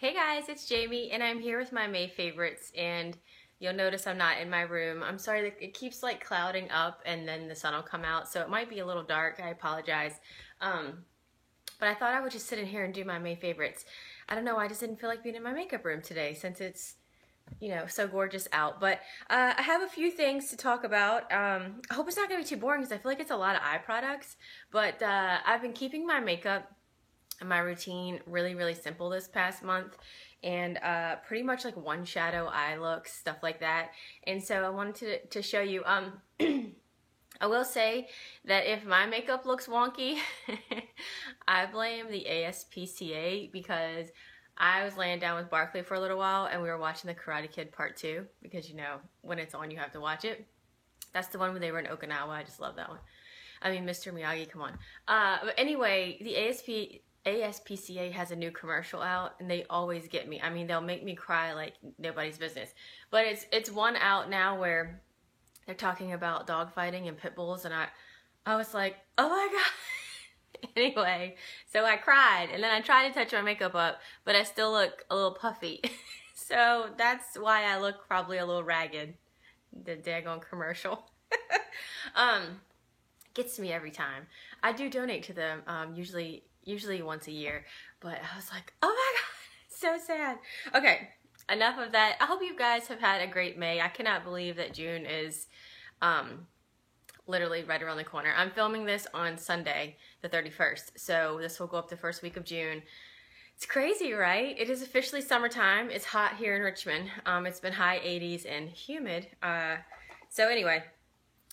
Hey guys, it's Jamie and I'm here with my May favorites, and you'll notice I'm not in my room. I'm sorry that it keeps like clouding up and then the sun will come out, so it might be a little dark. I apologize. Um, but I thought I would just sit in here and do my May favorites. I don't know, I just didn't feel like being in my makeup room today since it's, so gorgeous out. But I have a few things to talk about. I hope it's not going to be too boring because I feel like it's a lot of eye products, but I've been keeping my makeup and my routine really simple this past month, and pretty much like one shadow eye looks, stuff like that. And so I wanted to show you. I will say that if my makeup looks wonky, I blame the ASPCA, because I was laying down with Barkley for a little while and we were watching The Karate Kid Part 2, because when it's on you have to watch it. That's the one where they were in Okinawa. I just love that one. I mean, Mr. Miyagi, come on. But anyway, the ASPCA has a new commercial out and they always get me. I mean, they'll make me cry like nobody's business. But it's one out now where they're talking about dog fighting and pit bulls, and I was like, oh my God. Anyway, so I cried, and then I tried to touch my makeup up, but I still look a little puffy. So that's why I look probably a little ragged. The daggone commercial. Gets me every time. I do donate to them, usually once a year, but I was like, oh my God, so sad. Okay, enough of that. I hope you guys have had a great May. I cannot believe that June is literally right around the corner. I'm filming this on Sunday, the 31st, so this will go up the first week of June. It's crazy, right? It is officially summertime. It's hot here in Richmond. It's been high 80s and humid. So anyway,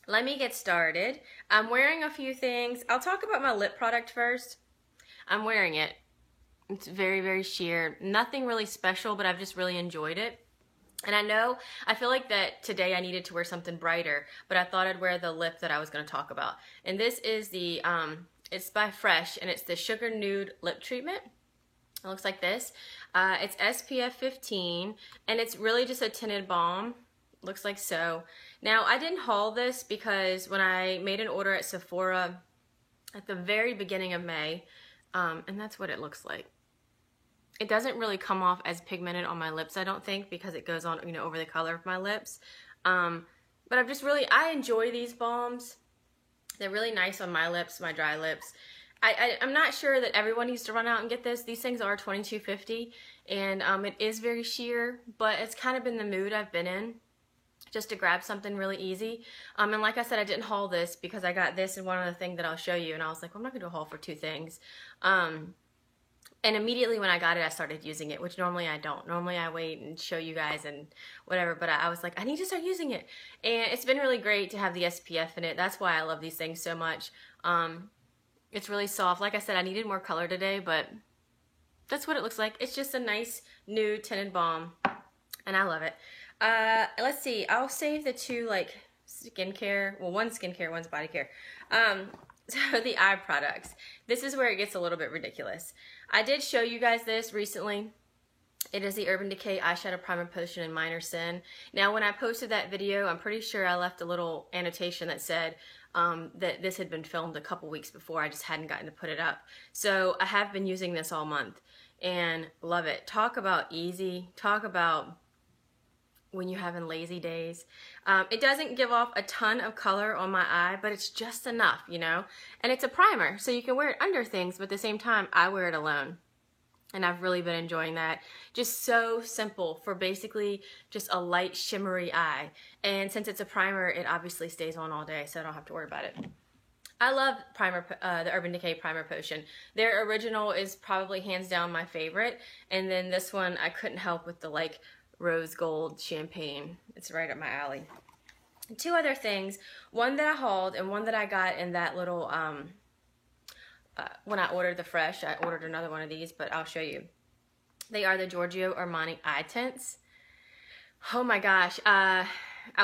let me get started. I'm wearing a few things. I'll talk about my lip product first. I'm wearing it. It's very sheer. Nothing really special, but I've just really enjoyed it. And I feel like that today I needed to wear something brighter, but I thought I'd wear the lip that I was going to talk about. And this is the, it's by Fresh, and it's the Sugar Nude Lip Treatment. It looks like this. It's SPF 15, and it's really just a tinted balm. Looks like so. Now, I didn't haul this because when I made an order at Sephora at the very beginning of May, and that's what it looks like. It doesn't really come off as pigmented on my lips, I don't think, because it goes on, over the color of my lips. But I enjoy these balms. They're really nice on my lips, my dry lips. I'm not sure that everyone needs to run out and get this. These things are $22.50, and it is very sheer, but it's kind of been the mood I've been in, just to grab something really easy. And like I said, I didn't haul this because I got this and one other thing that I'll show you, and I was like, well, I'm not going to do a haul for two things. And immediately when I got it, I started using it, which normally I don't. Normally I wait and show you guys and whatever, but I was like, I need to start using it. And it's been really great to have the SPF in it. That's why I love these things so much. It's really soft. Like I said, I needed more color today, but that's what it looks like. It's just a nice nude tinted balm, and I love it. Let's see. I'll save the two skincare. Well, one's skincare, one's body care. So the eye products. This is where it gets a little bit ridiculous. I did show you guys this recently. It is the Urban Decay Eyeshadow Primer Potion in Minor Sin. Now, when I posted that video, I'm pretty sure I left a little annotation that said that this had been filmed a couple weeks before. I just hadn't gotten to put it up. So I have been using this all month and love it. Talk about easy. Talk about when you're having lazy days. It doesn't give off a ton of color on my eye, but it's just enough, And it's a primer, so you can wear it under things, but at the same time, I wear it alone. And I've really been enjoying that. Just so simple for basically just a light shimmery eye. And since it's a primer, it obviously stays on all day, so I don't have to worry about it. I love the Urban Decay Primer Potion. Their original is probably hands down my favorite. And then this one, I couldn't help with the rose gold champagne. It's right up my alley. And two other things, one that I hauled and one that I got in that little, when I ordered the Fresh, I ordered another one of these, but I'll show you. They are the Giorgio Armani eye tints. Oh my gosh. I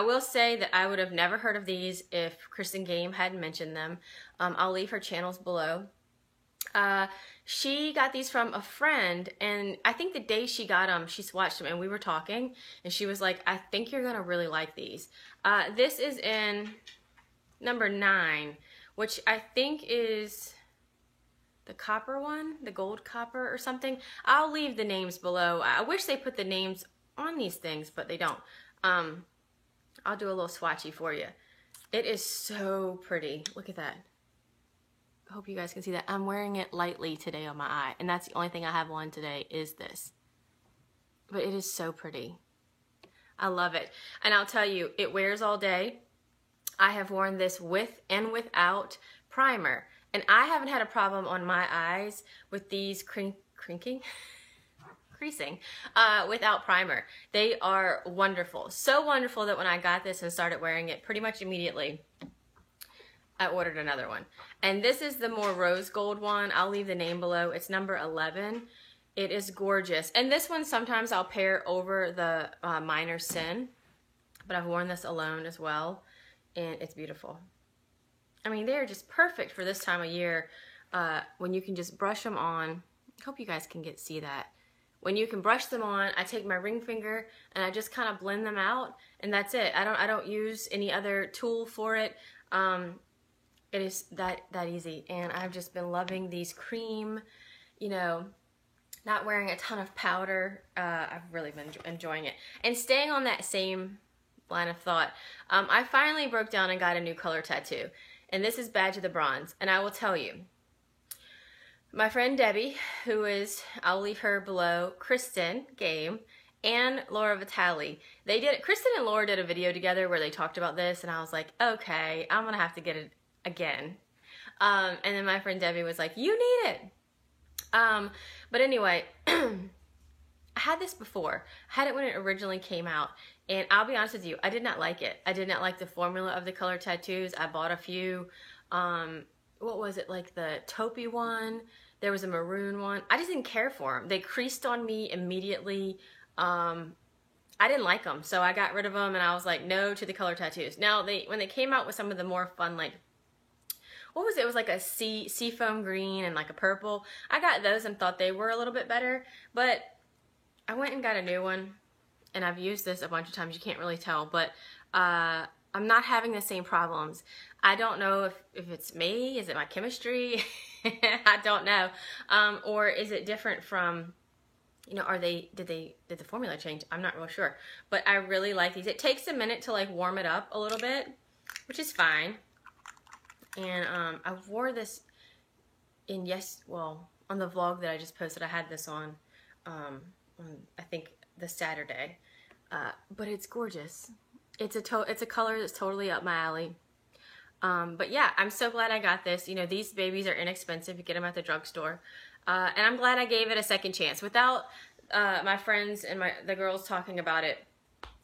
will say that I would have never heard of these if Kristen Game hadn't mentioned them. I'll leave her channels below. She got these from a friend, and I think the day she got them, she swatched them, and we were talking, and she was like, I think you're going to really like these. This is in number 9, which I think is the copper one, the gold copper or something. I'll leave the names below. I wish they put the names on these things, but they don't. I'll do a little swatchy for you. It is so pretty. Look at that. I hope you guys can see that. I'm wearing it lightly today on my eye, and that's the only thing I have on today is this. But it is so pretty. I love it. And I'll tell you, it wears all day. I have worn this with and without primer, and I haven't had a problem on my eyes with these creasing without primer. They are wonderful. So wonderful that when I got this and started wearing it pretty much immediately, I ordered another one. And this is the more rose gold one. I'll leave the name below. It's number 11. It is gorgeous. And this one sometimes I'll pair over the Minor Sin, but I've worn this alone as well, and it's beautiful. I mean, they're just perfect for this time of year when you can just brush them on. I hope you guys can see that. When you can brush them on, I take my ring finger and I just kind of blend them out, and that's it. I don't use any other tool for it. It is that easy, and I've just been loving these cream, you know, not wearing a ton of powder. I've really been enjoying it. And staying on that same line of thought, I finally broke down and got a new color tattoo, and this is Badge of the Bronze. And I will tell you, my friend Debbie, who is, I'll leave her below, Kristen Game, and Laura Vitale, Kristen and Laura did a video together where they talked about this, and I was like, okay, I'm gonna have to get it again. And then my friend Debbie was like, you need it. But anyway, I had this before. I had it when it originally came out, and I'll be honest with you, I did not like it. I did not like the formula of the color tattoos. I bought a few, what was it, like the taupey one? There was a maroon one. I just didn't care for them. They creased on me immediately. I didn't like them, so I got rid of them, and I was like, no to the color tattoos. Now, when they came out with some of the more fun, like, what was it? It was like a seafoam green and like a purple. I got those and thought they were a little bit better, but I went and got a new one, and I've used this a bunch of times. You can't really tell, but I'm not having the same problems. I don't know if it's me. Is it my chemistry? I don't know. Or is it different from, you know, did the formula change? I'm not real sure, but I really like these. It takes a minute to like warm it up a little bit, which is fine. And I wore this on the vlog that I just posted. I had this on I think the Saturday, but it's gorgeous. It's a color that's totally up my alley. But yeah, I'm so glad I got this. You know, these babies are inexpensive. You get them at the drugstore, and I'm glad I gave it a second chance. Without my friends and the girls talking about it,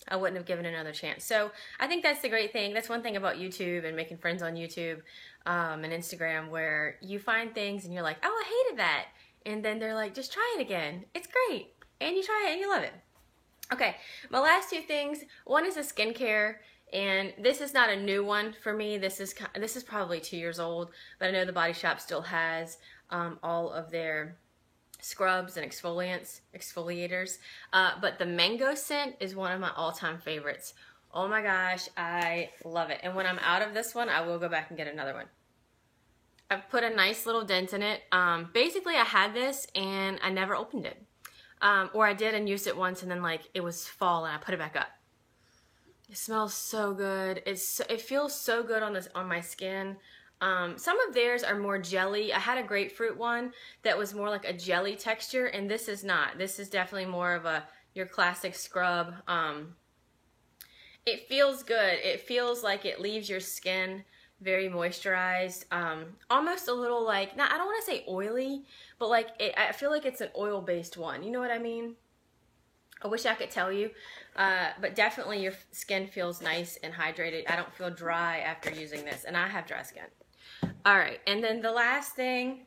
I wouldn't have given it another chance. So I think that's the great thing. That's one thing about YouTube and making friends on YouTube and Instagram, where you find things and you're like, oh, I hated that. And then they're like, just try it again. It's great. And you try it and you love it. Okay, my last two things. One is a skincare, and this is not a new one for me. This is probably 2 years old, but I know the Body Shop still has all of their scrubs and exfoliators, but the mango scent is one of my all-time favorites. Oh my gosh, I love it. And when I'm out of this one, I will go back and get another one. I've put a nice little dent in it. Basically, I had this and I never opened it, or I did and used it once, and then like it was fall and I put it back up. It smells so good. It feels so good on my skin. Some of theirs are more jelly. I had a grapefruit one that was more like a jelly texture, and this is not. This is definitely more of your classic scrub. It feels good. It feels like it leaves your skin very moisturized, almost a little like, I don't want to say oily, but like I feel like it's an oil-based one. You know what I mean? I wish I could tell you, but definitely your skin feels nice and hydrated. I don't feel dry after using this, and I have dry skin. All right, and then the last thing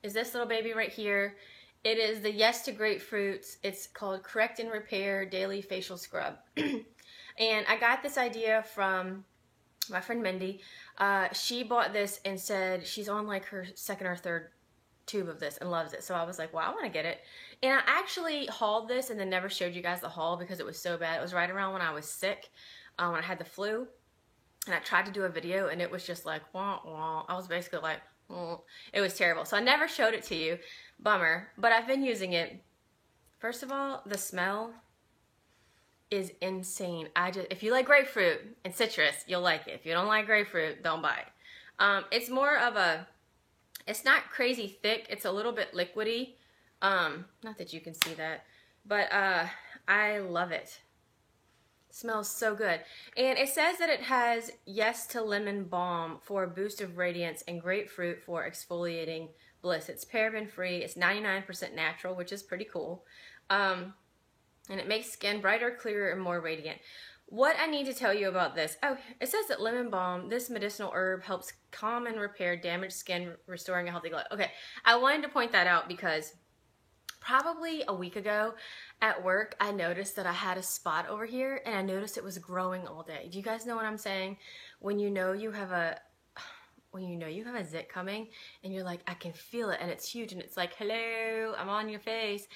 is this little baby right here. It is the Yes to Grapefruits. It's called Correct and Repair Daily Facial Scrub. And I got this idea from my friend Mindy. She bought this and said she's on like her second or third tube of this and loves it. So I was like, well, I want to get it. And I actually hauled this and then never showed you guys the haul because it was so bad. It was right around when I was sick, when I had the flu. And I tried to do a video and it was just like, wah, wah. I was basically like, It was terrible. So I never showed it to you. Bummer. But I've been using it. First of all, the smell is insane. If you like grapefruit and citrus, you'll like it. If you don't like grapefruit, don't buy it. It's more of a, it's not crazy thick. It's a little bit liquidy. Not that you can see that, but I love it. Smells so good. And it says that it has Yes to Lemon Balm for a boost of radiance and grapefruit for exfoliating bliss. It's paraben free. It's 99% natural, which is pretty cool. And it makes skin brighter, clearer, and more radiant. What I need to tell you about this, oh, it says that lemon balm, this medicinal herb, helps calm and repair damaged skin, restoring a healthy glow. Okay, I wanted to point that out because probably a week ago at work, I noticed that I had a spot over here, and I noticed it was growing all day. Do you guys know what I'm saying? When you know you have a zit coming, and you're like, I can feel it, and it's huge, and it's like, hello, I'm on your face,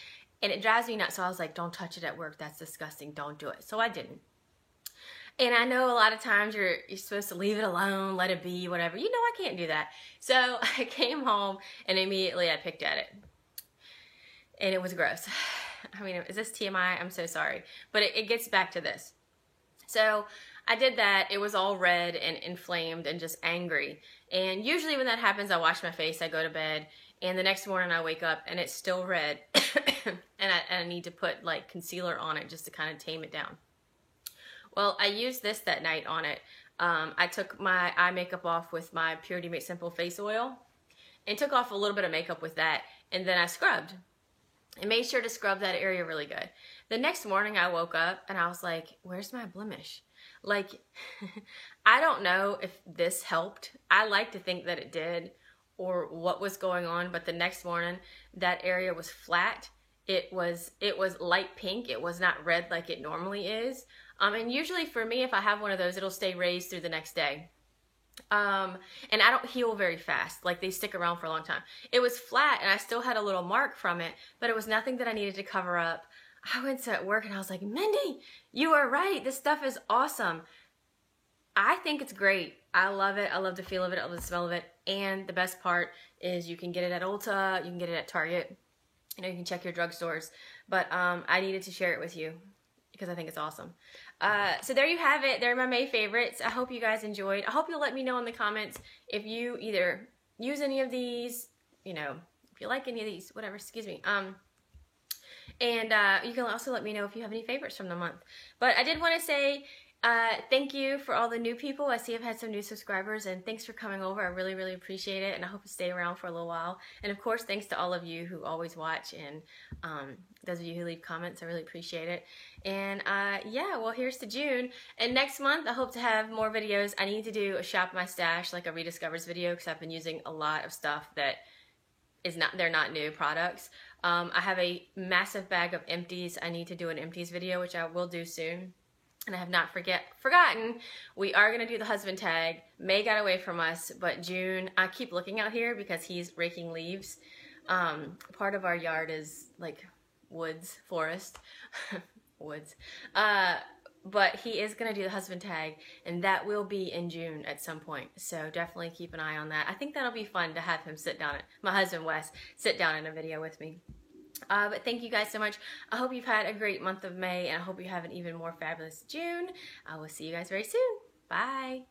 and it drives me nuts. So I was like, don't touch it at work. That's disgusting. Don't do it. So I didn't. And I know a lot of times you're supposed to leave it alone, let it be, whatever. You know I can't do that. So I came home, and immediately I picked at it. And it was gross. I mean, is this TMI? I'm so sorry. But it gets back to this. So I did that. It was all red and inflamed and just angry. And usually when that happens, I wash my face, I go to bed, and the next morning I wake up and it's still red. and I need to put like concealer on it just to kind of tame it down. Well, I used this that night on it. I took my eye makeup off with my Purity Made Simple face oil and took off a little bit of makeup with that, and then I scrubbed. And made sure to scrub that area really good. The next morning I woke up and I was like, where's my blemish? Like, I don't know if this helped. I like to think that it did or what was going on, but the next morning that area was flat. It was light pink. It was not red like it normally is. And usually for me, if I have one of those, it'll stay raised through the next day. And I don't heal very fast. Like, they stick around for a long time. It was flat and I still had a little mark from it, but it was nothing that I needed to cover up. I went to work and I was like, Mindy, you are right. This stuff is awesome. I think it's great. I love it. I love the feel of it. I love the smell of it. And the best part is you can get it at Ulta. You can get it at Target. You know, you can check your drugstores. But I needed to share it with you because I think it's awesome. So there you have it. They're my May favorites. I hope you guys enjoyed. I hope you'll let me know in the comments if you either use any of these, you know, if you like any of these, whatever, excuse me. And you can also let me know if you have any favorites from the month. But I did want to say thank you for all the new people. I see I've had some new subscribers, and thanks for coming over. I really, really appreciate it, and I hope you stay around for a little while. And of course, thanks to all of you who always watch, and those of you who leave comments, I really appreciate it. And yeah, well, here's to June. And next month, I hope to have more videos. I need to do a Shop My Stash, like a Rediscovers video, because I've been using a lot of stuff that they're not new products. I have a massive bag of empties. I need to do an empties video, which I will do soon. And I have not forgotten, we are going to do the husband tag. May got away from us, but June, I keep looking out here because he's raking leaves. Part of our yard is like woods, forest, woods. But he is going to do the husband tag, and that will be in June at some point. So definitely keep an eye on that. I think that'll be fun to have him sit down, my husband Wes, sit down in a video with me. But thank you guys so much. I hope you've had a great month of May, and I hope you have an even more fabulous June. I will see you guys very soon. Bye.